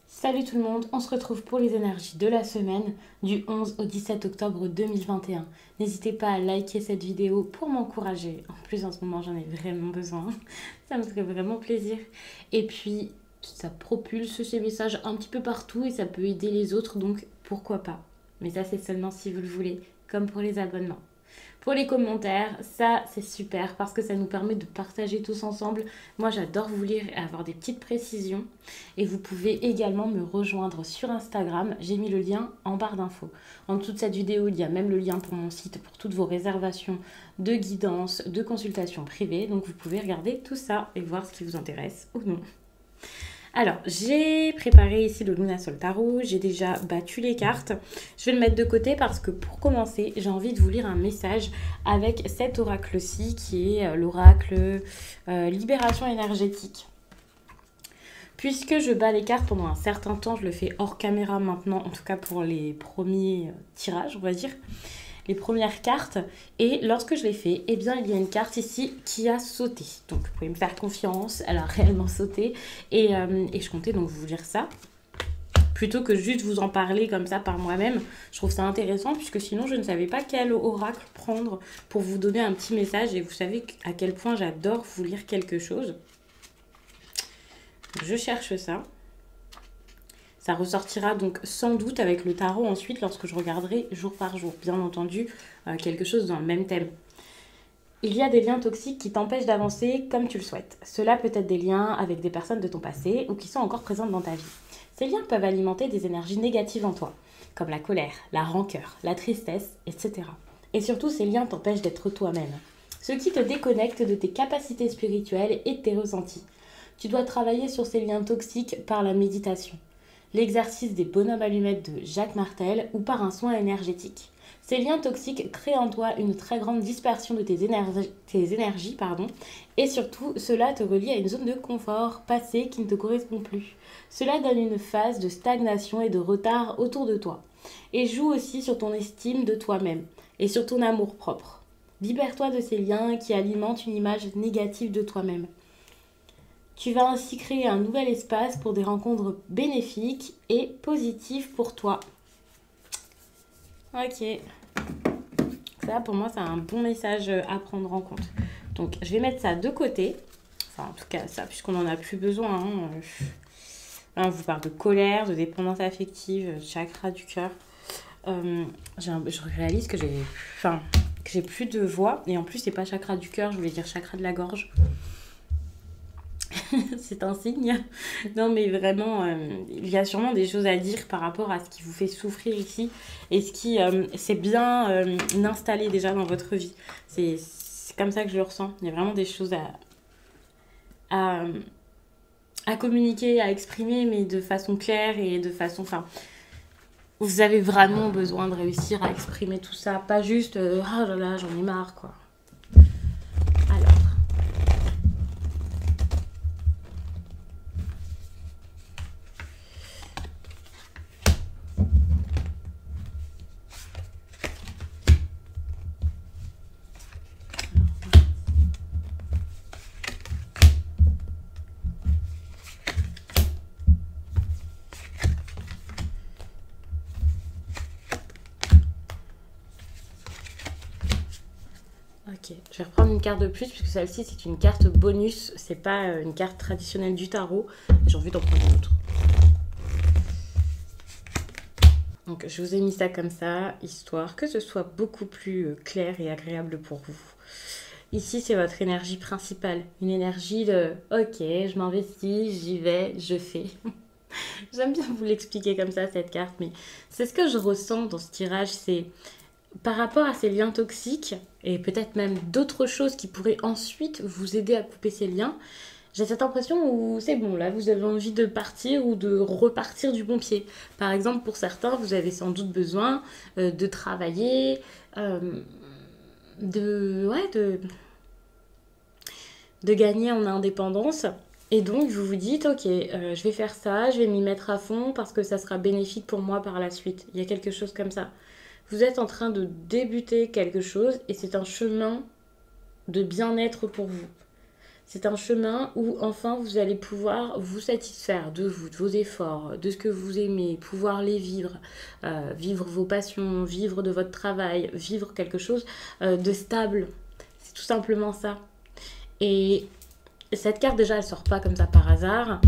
Salut tout le monde, on se retrouve pour les énergies de la semaine du 11 au 17 octobre 2021. N'hésitez pas à liker cette vidéo pour m'encourager. En plus en ce moment j'en ai vraiment besoin, ça me ferait vraiment plaisir. Et puis ça propulse ces messages un petit peu partout et ça peut aider les autres, donc pourquoi pas. Mais ça c'est seulement si vous le voulez, comme pour les abonnements. Pour les commentaires, ça c'est super parce que ça nous permet de partager tous ensemble. Moi j'adore vous lire et avoir des petites précisions. Et vous pouvez également me rejoindre sur Instagram. J'ai mis le lien en barre d'infos. En dessous de cette vidéo, il y a même le lien pour mon site pour toutes vos réservations de guidance, de consultations privées. Donc vous pouvez regarder tout ça et voir ce qui vous intéresse ou non. Alors, j'ai préparé ici le Lunasol Tarot, j'ai déjà battu les cartes. Je vais le mettre de côté parce que pour commencer, j'ai envie de vous lire un message avec cet oracle-ci qui est l'oracle Libération énergétique. Puisque je bats les cartes pendant un certain temps, je le fais hors caméra maintenant, en tout cas pour les premiers tirages, on va dire. Les premières cartes, et lorsque je l'ai fait, eh bien il y a une carte ici qui a sauté, donc vous pouvez me faire confiance, elle a réellement sauté, et je comptais donc vous lire ça plutôt que juste vous en parler comme ça par moi-même. Je trouve ça intéressant puisque sinon je ne savais pas quel oracle prendre pour vous donner un petit message, et vous savez à quel point j'adore vous lire quelque chose. Je cherche ça. Ça ressortira donc sans doute avec le tarot ensuite lorsque je regarderai jour par jour. Bien entendu, quelque chose dans le même thème. Il y a des liens toxiques qui t'empêchent d'avancer comme tu le souhaites. Cela peut être des liens avec des personnes de ton passé ou qui sont encore présentes dans ta vie. Ces liens peuvent alimenter des énergies négatives en toi, comme la colère, la rancœur, la tristesse, etc. Et surtout, ces liens t'empêchent d'être toi-même, ce qui te déconnecte de tes capacités spirituelles et de tes ressentis. Tu dois travailler sur ces liens toxiques par la méditation, l'exercice des bonhommes allumettes de Jacques Martel ou par un soin énergétique. Ces liens toxiques créent en toi une très grande dispersion de tes énergies, et surtout, cela te relie à une zone de confort passée qui ne te correspond plus. Cela donne une phase de stagnation et de retard autour de toi, et joue aussi sur ton estime de toi-même et sur ton amour-propre. Libère-toi de ces liens qui alimentent une image négative de toi-même. Tu vas ainsi créer un nouvel espace pour des rencontres bénéfiques et positives pour toi. Ok. Ça, pour moi, c'est un bon message à prendre en compte. Donc, je vais mettre ça de côté. Enfin, en tout cas, ça, puisqu'on n'en a plus besoin. Là, on vous parle de colère, de dépendance affective, de chakra du cœur. Je réalise que j'ai plus de voix. Et en plus, c'est pas chakra du cœur, je voulais dire chakra de la gorge. C'est un signe. Non mais vraiment, il y a sûrement des choses à dire par rapport à ce qui vous fait souffrir ici et ce qui s'est bien installé déjà dans votre vie. C'est comme ça que je le ressens. Il y a vraiment des choses à communiquer, à exprimer, mais de façon claire et de façon... Enfin, vous avez vraiment besoin de réussir à exprimer tout ça, pas juste oh là là, j'en ai marre, quoi. Alors... Ok, je vais reprendre une carte de plus puisque celle-ci c'est une carte bonus, c'est pas une carte traditionnelle du tarot. J'ai envie d'en prendre une autre. Donc je vous ai mis ça comme ça, histoire que ce soit beaucoup plus clair et agréable pour vous. Ici c'est votre énergie principale, une énergie de ok, je m'investis, j'y vais, je fais. J'aime bien vous l'expliquer comme ça cette carte, mais c'est ce que je ressens dans ce tirage, c'est... Par rapport à ces liens toxiques, et peut-être même d'autres choses qui pourraient ensuite vous aider à couper ces liens, j'ai cette impression où c'est bon, là vous avez envie de partir ou de repartir du bon pied. Par exemple, pour certains, vous avez sans doute besoin de travailler, de gagner en indépendance. Et donc vous vous dites, ok, je vais faire ça, je vais m'y mettre à fond parce que ça sera bénéfique pour moi par la suite. Il y a quelque chose comme ça. Vous êtes en train de débuter quelque chose et c'est un chemin de bien-être pour vous. C'est un chemin où enfin vous allez pouvoir vous satisfaire de vous, de vos efforts, de ce que vous aimez, pouvoir les vivre, vivre vos passions, vivre de votre travail, vivre quelque chose de stable. C'est tout simplement ça. Et cette carte déjà elle sort pas comme ça par hasard,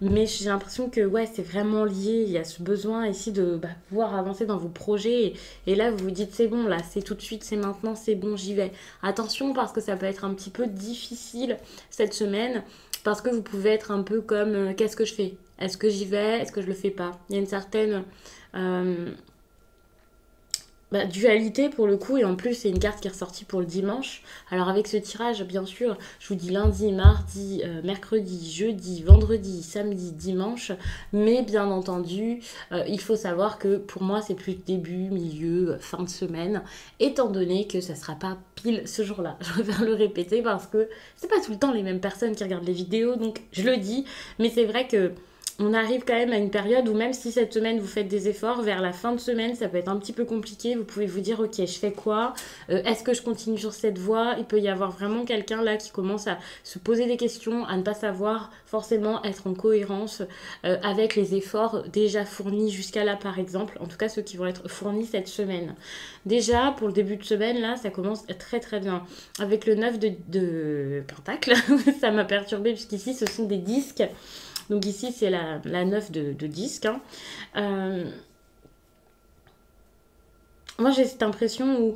mais j'ai l'impression que ouais c'est vraiment lié, il y a ce besoin ici de pouvoir avancer dans vos projets et là vous vous dites c'est bon, là c'est tout de suite, c'est maintenant, c'est bon, j'y vais. Attention parce que ça peut être un petit peu difficile cette semaine parce que vous pouvez être un peu comme qu'est-ce que je fais? Est-ce que j'y vais? Est-ce que je le fais pas? Il y a une certaine euh, dualité pour le coup, et en plus c'est une carte qui est ressortie pour le dimanche. Alors avec ce tirage, bien sûr, je vous dis lundi, mardi, mercredi, jeudi, vendredi, samedi, dimanche, mais bien entendu, il faut savoir que pour moi c'est plus début, milieu, fin de semaine, étant donné que ça sera pas pile ce jour-là. Je préfère le répéter parce que c'est pas tout le temps les mêmes personnes qui regardent les vidéos, donc je le dis, mais c'est vrai que on arrive quand même à une période où même si cette semaine vous faites des efforts, vers la fin de semaine ça peut être un petit peu compliqué. Vous pouvez vous dire ok je fais quoi. Est-ce que je continue sur cette voie? Il peut y avoir vraiment quelqu'un là qui commence à se poser des questions, à ne pas savoir forcément être en cohérence avec les efforts déjà fournis jusqu'à là par exemple. En tout cas ceux qui vont être fournis cette semaine. Déjà pour le début de semaine là ça commence très très bien. Avec le 9 de Pentacle, ça m'a perturbé puisqu'ici ce sont des disques. Donc ici, c'est la 9 de disque. Hein. Moi, j'ai cette impression où,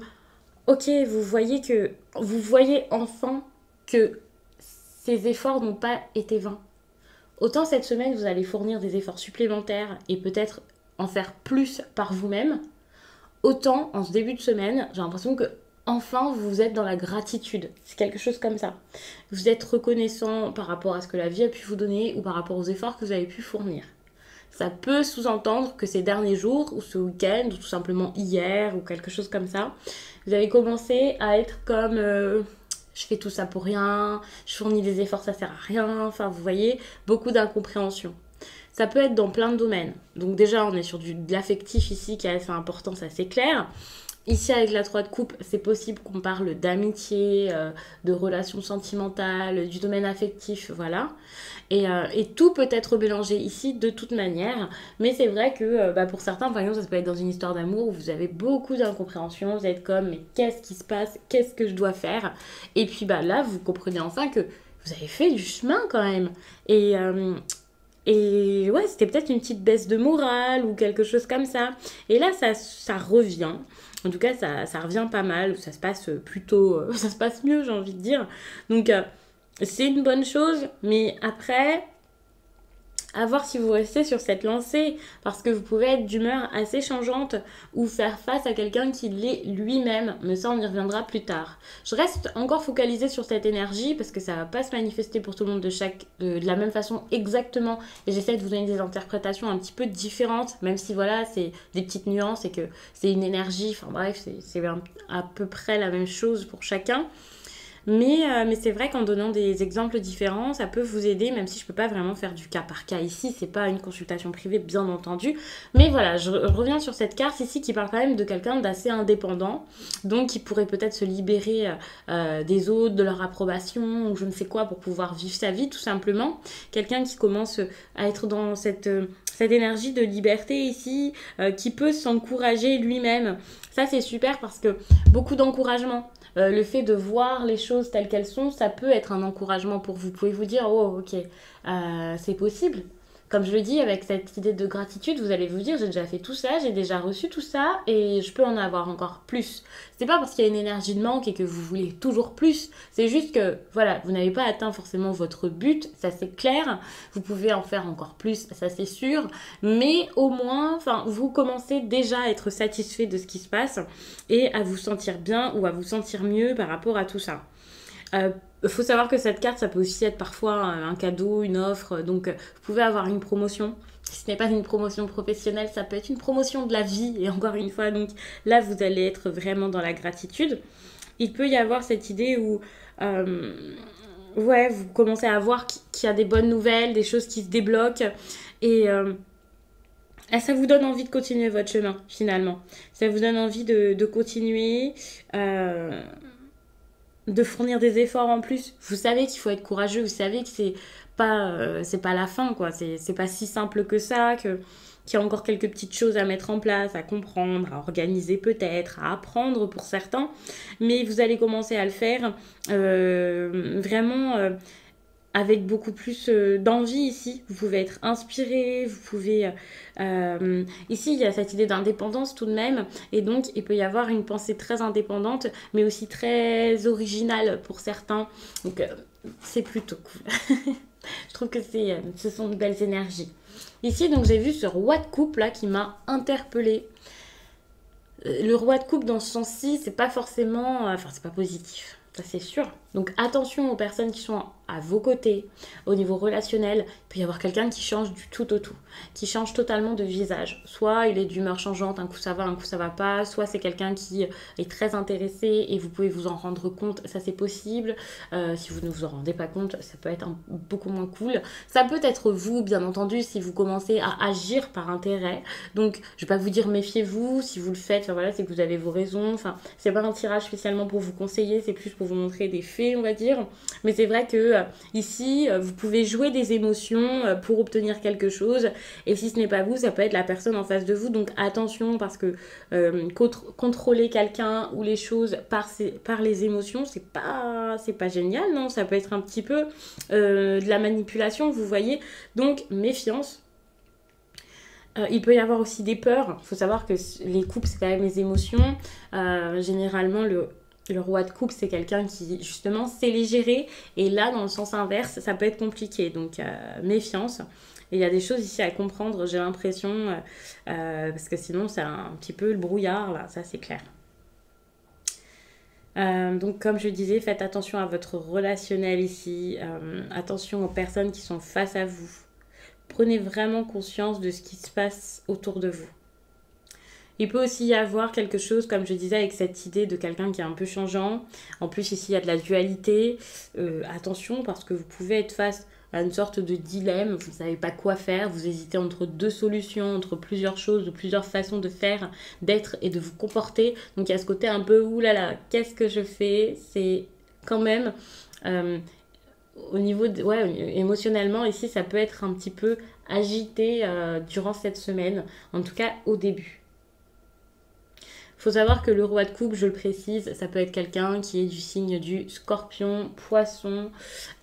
ok, vous voyez enfin que ces efforts n'ont pas été vains. Autant cette semaine, vous allez fournir des efforts supplémentaires et peut-être en faire plus par vous-même. Autant, en ce début de semaine, j'ai l'impression que enfin vous êtes dans la gratitude. C'est quelque chose comme ça. Vous êtes reconnaissant par rapport à ce que la vie a pu vous donner ou par rapport aux efforts que vous avez pu fournir. Ça peut sous-entendre que ces derniers jours ou ce week-end ou tout simplement hier ou quelque chose comme ça, vous avez commencé à être comme je fais tout ça pour rien, je fournis des efforts, ça sert à rien. Enfin, vous voyez, beaucoup d'incompréhension. Ça peut être dans plein de domaines. Donc déjà, on est sur de l'affectif ici qui a assez important, ça c'est clair. Ici, avec la 3 de coupe, c'est possible qu'on parle d'amitié, de relations sentimentales, du domaine affectif, voilà. Et tout peut être mélangé ici de toute manière. Mais c'est vrai que pour certains, par exemple, ça peut être dans une histoire d'amour où vous avez beaucoup d'incompréhension. Vous êtes comme, mais qu'est-ce qui se passe? Qu'est-ce que je dois faire? Et puis là, vous comprenez enfin que vous avez fait du chemin quand même. Et ouais, c'était peut-être une petite baisse de morale ou quelque chose comme ça. Et là, ça revient. En tout cas, ça revient pas mal. Ça se passe plutôt... ça se passe mieux, j'ai envie de dire. Donc, c'est une bonne chose. Mais après, à voir si vous restez sur cette lancée, parce que vous pouvez être d'humeur assez changeante ou faire face à quelqu'un qui l'est lui-même, mais ça on y reviendra plus tard. Je reste encore focalisée sur cette énergie parce que ça va pas se manifester pour tout le monde de la même façon exactement, et j'essaie de vous donner des interprétations un petit peu différentes, même si voilà c'est des petites nuances et que c'est une énergie, enfin bref c'est à peu près la même chose pour chacun. Mais c'est vrai qu'en donnant des exemples différents, ça peut vous aider, même si je ne peux pas vraiment faire du cas par cas ici. C'est pas une consultation privée, bien entendu. Mais voilà, je reviens sur cette carte ici qui parle quand même de quelqu'un d'assez indépendant. Donc, qui pourrait peut-être se libérer des autres, de leur approbation, ou je ne sais quoi, pour pouvoir vivre sa vie, tout simplement. Quelqu'un qui commence à être dans cette énergie de liberté ici, qui peut s'encourager lui-même. Ça, c'est super parce que beaucoup d'encouragement. Le fait de voir les choses telles qu'elles sont, ça peut être un encouragement pour vous. Vous pouvez vous dire, oh ok, c'est possible. Comme je le dis, avec cette idée de gratitude, vous allez vous dire, j'ai déjà fait tout ça, j'ai déjà reçu tout ça, et je peux en avoir encore plus. C'est pas parce qu'il y a une énergie de manque et que vous voulez toujours plus, c'est juste que, voilà, vous n'avez pas atteint forcément votre but, ça c'est clair, vous pouvez en faire encore plus, ça c'est sûr, mais au moins, enfin, vous commencez déjà à être satisfait de ce qui se passe et à vous sentir bien ou à vous sentir mieux par rapport à tout ça. Faut savoir que cette carte, ça peut aussi être parfois un cadeau, une offre. Donc, vous pouvez avoir une promotion. Si ce n'est pas une promotion professionnelle, ça peut être une promotion de la vie. Et encore une fois, donc là, vous allez être vraiment dans la gratitude. Il peut y avoir cette idée où, ouais, vous commencez à voir qu'il y a des bonnes nouvelles, des choses qui se débloquent. Et ça vous donne envie de continuer votre chemin, finalement. Ça vous donne envie de continuer. de fournir des efforts en plus. Vous savez qu'il faut être courageux, vous savez que c'est pas la fin, quoi. C'est pas si simple que ça, qu'il y a encore quelques petites choses à mettre en place, à comprendre, à organiser peut-être, à apprendre pour certains. Mais vous allez commencer à le faire vraiment avec beaucoup plus d'envie ici. Vous pouvez être inspiré, vous pouvez... ici, il y a cette idée d'indépendance tout de même, et donc il peut y avoir une pensée très indépendante, mais aussi très originale pour certains. Donc c'est plutôt cool. Je trouve que ce sont de belles énergies. Ici, donc j'ai vu ce roi de coupe là qui m'a interpellée. Le roi de coupe dans ce sens-ci, c'est pas forcément... Enfin, c'est pas positif. Ça, c'est sûr. Donc, attention aux personnes qui sont à vos côtés, au niveau relationnel. Il peut y avoir quelqu'un qui change du tout au tout, qui change totalement de visage. Soit il est d'humeur changeante, un coup ça va pas. Soit c'est quelqu'un qui est très intéressé et vous pouvez vous en rendre compte. Ça, c'est possible. Si vous ne vous en rendez pas compte, ça peut être beaucoup moins cool. Ça peut être vous, bien entendu, si vous commencez à agir par intérêt. Donc, je vais pas vous dire méfiez-vous. Si vous le faites, enfin, voilà, c'est que vous avez vos raisons. Enfin, c'est pas un tirage spécialement pour vous conseiller, c'est plus pour vous montrer des faits, on va dire. Mais c'est vrai que ici, vous pouvez jouer des émotions pour obtenir quelque chose. Et si ce n'est pas vous, ça peut être la personne en face de vous. Donc attention, parce que contrôler quelqu'un ou les choses par les émotions, c'est pas génial, non? Ça peut être un petit peu de la manipulation, vous voyez. Donc méfiance. Il peut y avoir aussi des peurs. Il faut savoir que les coupes, c'est quand même les émotions. Généralement, le roi de coupe, c'est quelqu'un qui, justement, sait les gérer. Et là, dans le sens inverse, ça peut être compliqué. Donc, méfiance. Et il y a des choses ici à comprendre, j'ai l'impression. Parce que sinon, c'est un petit peu le brouillard, là. Ça, c'est clair. Donc, comme je disais, faites attention à votre relationnel ici. Attention aux personnes qui sont face à vous. Prenez vraiment conscience de ce qui se passe autour de vous. Il peut aussi y avoir quelque chose, comme je disais, avec cette idée de quelqu'un qui est un peu changeant. En plus, ici, il y a de la dualité. Attention, parce que vous pouvez être face à une sorte de dilemme. Vous ne savez pas quoi faire. Vous hésitez entre deux solutions, entre plusieurs choses, plusieurs façons de faire, d'être et de vous comporter. Donc, il y a ce côté un peu, oulala, qu'est-ce que je fais? C'est quand même... au niveau émotionnellement, ici, ça peut être un petit peu agité durant cette semaine. En tout cas, au début. Il faut savoir que le roi de coupe, je le précise, ça peut être quelqu'un qui est du signe du scorpion, poisson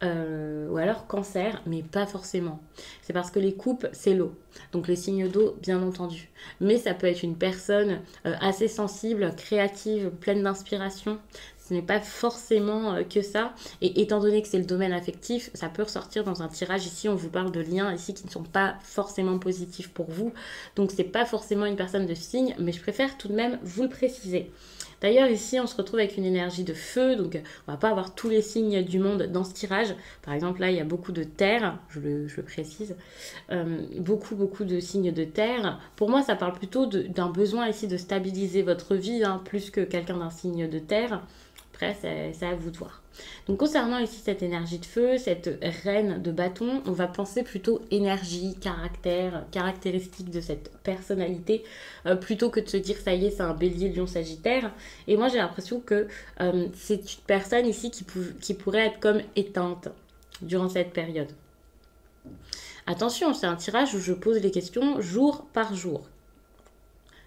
ou alors cancer, mais pas forcément. C'est parce que les coupes, c'est l'eau. Donc les signes d'eau, bien entendu. Mais ça peut être une personne assez sensible, créative, pleine d'inspiration. Ce n'est pas forcément que ça. Et étant donné que c'est le domaine affectif, ça peut ressortir dans un tirage. Ici, on vous parle de liens ici qui ne sont pas forcément positifs pour vous. Donc, c'est pas forcément une personne de signe, mais je préfère tout de même vous le préciser. D'ailleurs, ici, on se retrouve avec une énergie de feu. Donc, on va pas avoir tous les signes du monde dans ce tirage. Par exemple, là, il y a beaucoup de terre. Je le précise. Beaucoup de signes de terre. Pour moi, ça parle plutôt d'un besoin ici de stabiliser votre vie, plus que quelqu'un d'un signe de terre. Après, c'est à vous de voir. Donc, concernant ici cette énergie de feu, cette reine de bâton, on va penser plutôt énergie, caractère, caractéristique de cette personnalité, plutôt que de se dire, ça y est, c'est un bélier, lion, sagittaire. Et moi, j'ai l'impression que c'est une personne ici qui pourrait être comme éteinte durant cette période. Attention, c'est un tirage où je pose les questions jour par jour.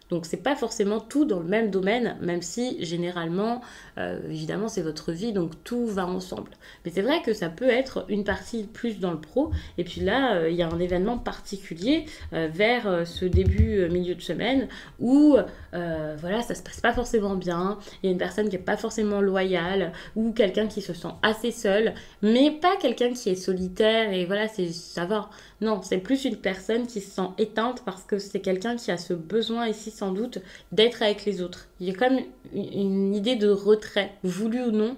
Donc, c'est pas forcément tout dans le même domaine, même si généralement, évidemment, c'est votre vie, donc tout va ensemble. Mais c'est vrai que ça peut être une partie plus dans le pro. Et puis là, il y a un événement particulier vers ce début, milieu de semaine où, voilà, ça se passe pas forcément bien. Il y a une personne qui est pas forcément loyale ou quelqu'un qui se sent assez seul, mais pas quelqu'un qui est solitaire et voilà, ça va. Non, c'est plus une personne qui se sent éteinte parce que c'est quelqu'un qui a ce besoin ici sans doute d'être avec les autres. Il y a comme une idée de retrait, voulu ou non,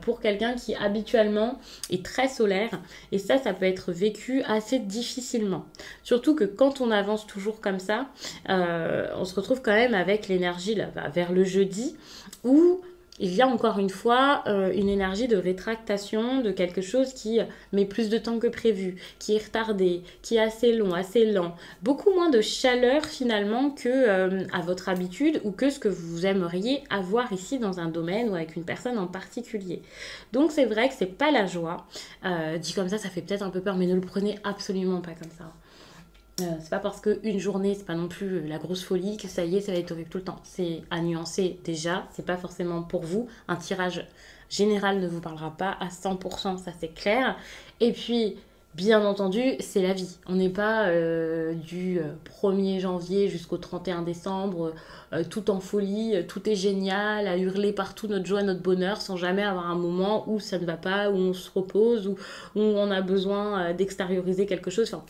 pour quelqu'un qui habituellement est très solaire. Et ça peut être vécu assez difficilement. Surtout que quand on avance toujours comme ça, on se retrouve quand même avec l'énergie là, vers le jeudi où il y a encore une fois une énergie de rétractation de quelque chose qui met plus de temps que prévu, qui est retardé, qui est assez long, assez lent. Beaucoup moins de chaleur finalement que à votre habitude ou que ce que vous aimeriez avoir ici dans un domaine ou avec une personne en particulier. Donc c'est vrai que c'est pas la joie. Dit comme ça fait peut-être un peu peur, mais ne le prenez absolument pas comme ça. C'est pas parce qu'une journée, c'est pas non plus la grosse folie que ça y est, ça va être horrible tout le temps. C'est à nuancer déjà, c'est pas forcément pour vous. Un tirage général ne vous parlera pas à 100%, ça c'est clair. Et puis, bien entendu, c'est la vie. On n'est pas du 1er janvier jusqu'au 31 décembre, tout en folie, tout est génial, à hurler partout notre joie, notre bonheur, sans jamais avoir un moment où ça ne va pas, où on se repose, où on a besoin d'extérioriser quelque chose. Enfin,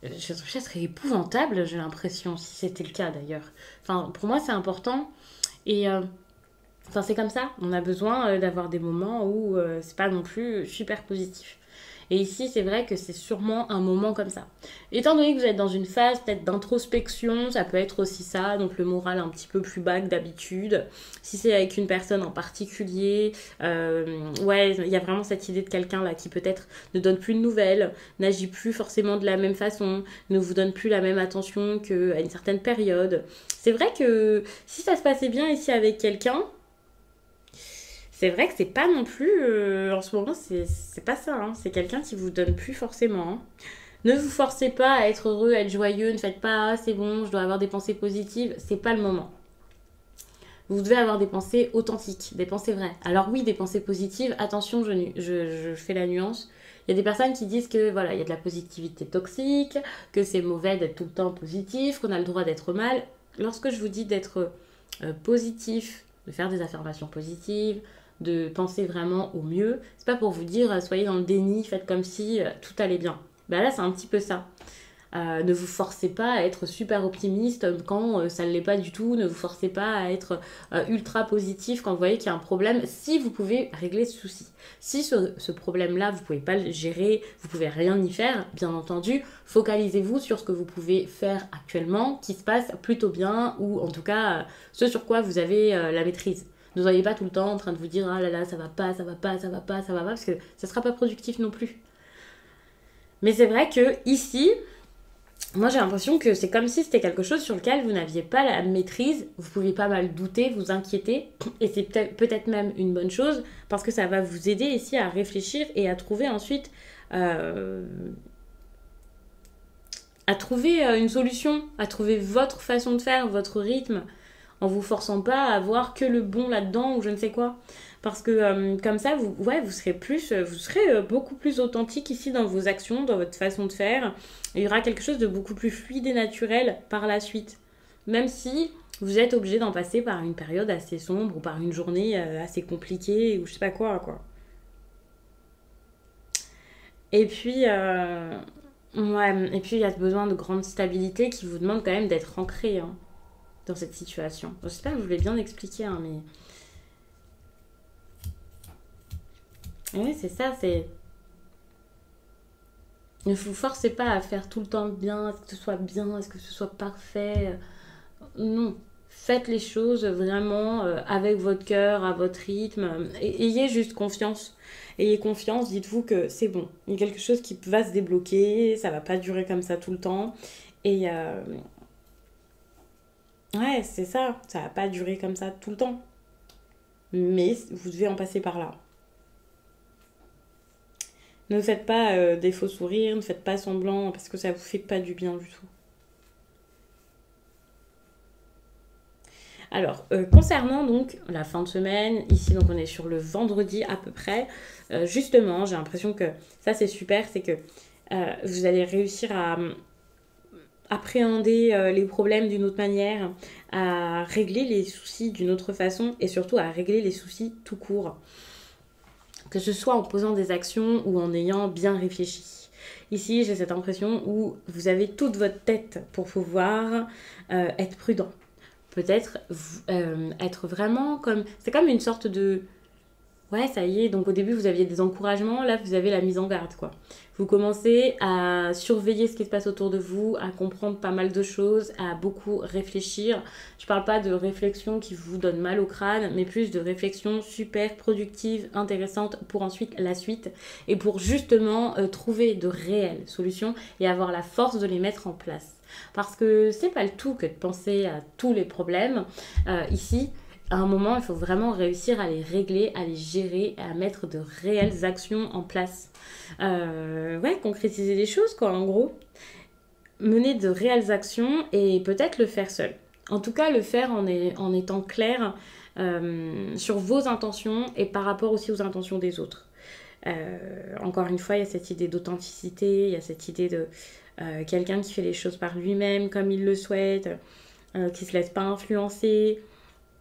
ça serait épouvantable, j'ai l'impression, si c'était le cas d'ailleurs. Enfin, pour moi, c'est important. Et enfin, c'est comme ça. On a besoin d'avoir des moments où c'est pas non plus super positif. Et ici, c'est vrai que c'est sûrement un moment comme ça. Étant donné que vous êtes dans une phase peut-être d'introspection, ça peut être aussi ça, donc le moral un petit peu plus bas que d'habitude. Si c'est avec une personne en particulier, ouais, il y a vraiment cette idée de quelqu'un là qui peut-être ne donne plus de nouvelles, n'agit plus forcément de la même façon, ne vous donne plus la même attention qu'à une certaine période. C'est vrai que si ça se passait bien ici avec quelqu'un, c'est vrai que c'est pas non plus, en ce moment, c'est pas ça, hein. C'est quelqu'un qui vous donne plus forcément, hein. Ne vous forcez pas à être heureux, à être joyeux, ne faites pas, ah, c'est bon, je dois avoir des pensées positives, c'est pas le moment. Vous devez avoir des pensées authentiques, des pensées vraies. Alors oui, des pensées positives, attention, je fais la nuance. Il y a des personnes qui disent que voilà, il y a de la positivité toxique, que c'est mauvais d'être tout le temps positif, qu'on a le droit d'être mal. Lorsque je vous dis d'être positif, de faire des affirmations positives, de penser vraiment au mieux, c'est pas pour vous dire soyez dans le déni, faites comme si tout allait bien. Ben là, c'est un petit peu ça. Ne vous forcez pas à être super optimiste quand ça ne l'est pas du tout. Ne vous forcez pas à être ultra positif quand vous voyez qu'il y a un problème. Si vous pouvez régler ce souci. Si ce problème-là, vous ne pouvez pas le gérer, vous ne pouvez rien y faire, bien entendu, focalisez-vous sur ce que vous pouvez faire actuellement, qui se passe plutôt bien, ou en tout cas, ce sur quoi vous avez la maîtrise. Ne soyez pas tout le temps en train de vous dire « Ah là là, ça va pas, ça va pas, ça va pas, ça va pas », parce que ça ne sera pas productif non plus. Mais c'est vrai que ici, moi j'ai l'impression que c'est comme si c'était quelque chose sur lequel vous n'aviez pas la maîtrise, vous pouviez pas mal douter, vous inquiéter, et c'est peut-être même une bonne chose, parce que ça va vous aider ici à réfléchir et à trouver ensuite, à trouver une solution, à trouver votre façon de faire, votre rythme, en vous forçant pas à voir que le bon là-dedans ou je ne sais quoi. Parce que comme ça, vous serez beaucoup plus authentique ici dans vos actions, dans votre façon de faire. Et il y aura quelque chose de beaucoup plus fluide et naturel par la suite. Même si vous êtes obligé d'en passer par une période assez sombre ou par une journée assez compliquée ou je sais pas quoi. Et puis, ouais, et puis il y a besoin de grande stabilité qui vous demande quand même d'être ancré dans cette situation. J'espère que je vous l'ai bien expliqué, hein, mais... Oui, c'est ça, c'est... Ne vous forcez pas à faire tout le temps bien, à ce que ce soit bien, à ce que ce soit parfait. Non. Faites les choses vraiment avec votre cœur, à votre rythme. Ayez juste confiance. Ayez confiance, dites-vous que c'est bon. Il y a quelque chose qui va se débloquer, ça va pas durer comme ça tout le temps. Et ouais, c'est ça, ça va pas durer comme ça tout le temps. Mais vous devez en passer par là. Ne faites pas des faux sourires, ne faites pas semblant parce que ça vous fait pas du bien du tout. Alors, concernant donc la fin de semaine, ici donc on est sur le vendredi à peu près, justement j'ai l'impression que ça c'est super, c'est que vous allez réussir à appréhender les problèmes d'une autre manière, à régler les soucis d'une autre façon et surtout à régler les soucis tout court. Que ce soit en posant des actions ou en ayant bien réfléchi. Ici, j'ai cette impression où vous avez toute votre tête pour pouvoir être prudent. Peut-être être vraiment comme... C'est comme une sorte de Ouais, ça y est, donc au début vous aviez des encouragements, là vous avez la mise en garde quoi. Vous commencez à surveiller ce qui se passe autour de vous, à comprendre pas mal de choses, à beaucoup réfléchir. Je parle pas de réflexion qui vous donne mal au crâne, mais plus de réflexion super productive, intéressante pour ensuite la suite et pour justement trouver de réelles solutions et avoir la force de les mettre en place. Parce que c'est pas le tout que de penser à tous les problèmes ici. À un moment, il faut vraiment réussir à les régler, à les gérer, à mettre de réelles actions en place. Ouais, concrétiser les choses, quoi, en gros. Mener de réelles actions et peut-être le faire seul. En tout cas, le faire en étant clair sur vos intentions et par rapport aussi aux intentions des autres. Encore une fois, il y a cette idée d'authenticité, il y a cette idée de quelqu'un qui fait les choses par lui-même, comme il le souhaite, qui ne se laisse pas influencer.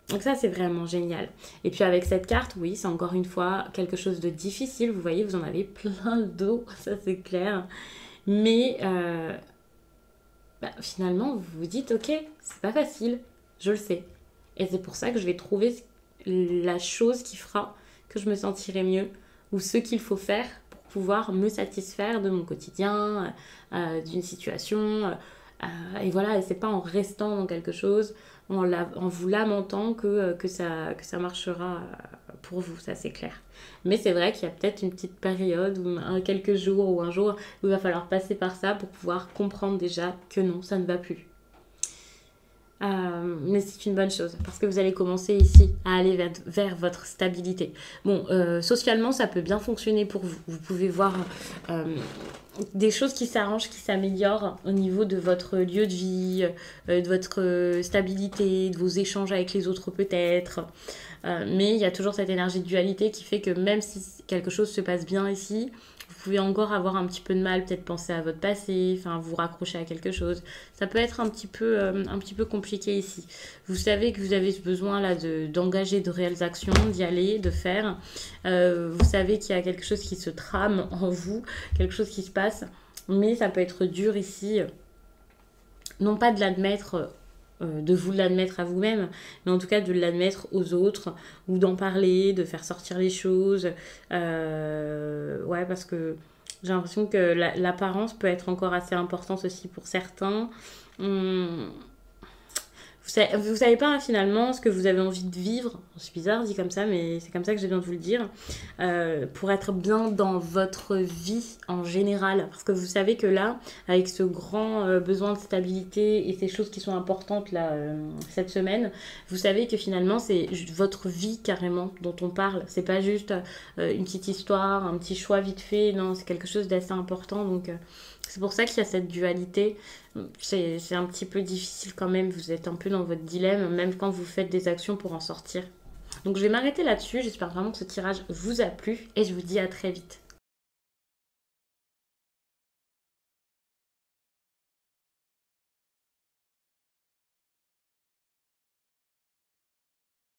Donc ça, c'est vraiment génial. Et puis avec cette carte, oui, c'est encore une fois quelque chose de difficile. Vous voyez, vous en avez plein le dos, ça c'est clair. Mais finalement, vous vous dites, ok, c'est pas facile, je le sais. Et c'est pour ça que je vais trouver la chose qui fera que je me sentirai mieux ou ce qu'il faut faire pour pouvoir me satisfaire de mon quotidien, d'une situation. Et voilà, et c'est pas en restant dans quelque chose, en vous lamentant que ça marchera pour vous, ça c'est clair. Mais c'est vrai qu'il y a peut-être une petite période, ou quelques jours ou un jour, où il va falloir passer par ça pour pouvoir comprendre déjà que non, ça ne va plus. Mais c'est une bonne chose parce que vous allez commencer ici à aller vers votre stabilité. Bon, socialement, ça peut bien fonctionner pour vous. Vous pouvez voir des choses qui s'arrangent, qui s'améliorent au niveau de votre lieu de vie, de votre stabilité, de vos échanges avec les autres peut-être. Mais il y a toujours cette énergie de dualité qui fait que même si quelque chose se passe bien ici, vous pouvez encore avoir un petit peu de mal, peut-être penser à votre passé, enfin vous raccrocher à quelque chose. Ça peut être un petit peu compliqué ici. Vous savez que vous avez besoin là d'engager de réelles actions, d'y aller, de faire. Vous savez qu'il y a quelque chose qui se trame en vous, quelque chose qui se passe, mais ça peut être dur ici, non pas de l'admettre. De vous l'admettre à vous-même, mais en tout cas de l'admettre aux autres, ou d'en parler, de faire sortir les choses. Ouais, parce que j'ai l'impression que l'apparence peut être encore assez importante aussi pour certains. Hum, vous savez pas finalement ce que vous avez envie de vivre. C'est bizarre dit comme ça, mais c'est comme ça que j'ai besoin de vous le dire. Pour être bien dans votre vie en général. Parce que vous savez que là, avec ce grand besoin de stabilité et ces choses qui sont importantes là cette semaine, vous savez que finalement c'est votre vie carrément dont on parle. C'est pas juste une petite histoire, un petit choix vite fait. Non, c'est quelque chose d'assez important. Donc c'est pour ça qu'il y a cette dualité. C'est un petit peu difficile quand même, vous êtes un peu dans votre dilemme, même quand vous faites des actions pour en sortir. Donc je vais m'arrêter là-dessus, j'espère vraiment que ce tirage vous a plu et je vous dis à très vite.